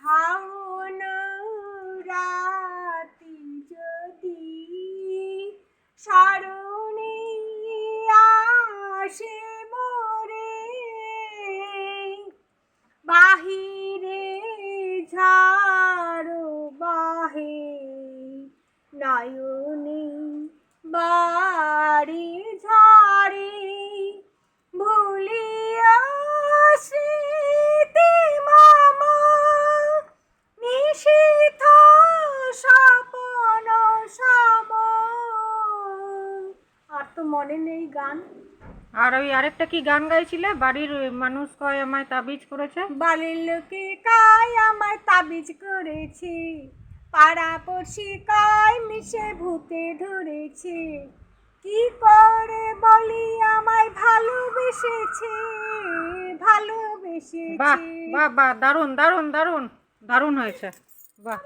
হাওন রাতি যদি স্মরণে আসে মোরে, বাহিরে ঝাড় বাহে নয়নে বাড়ি ঝাড়ে, ভুলিয়া স্মৃতি মামা নিশীথ স্বপন সম। আর তো মনে নেই গান। আর ওই আরেকটা কি গান গাইছিলে? বাড়ির মানুষ কয় আমায় তাবিজ করেছে। বাড়ির লোকে কয় আমায় তাবিজ করেছে, পাড়া পড়শি কয় মিশে ভূতে ধরেছে, কি করে বলি আমায় ভালোবেসেছে, বাহ ভালোবেসেছে। বাহ বাহ, দারুণ দারুণ দারুণ দারুণ হয়েছে, বাহ।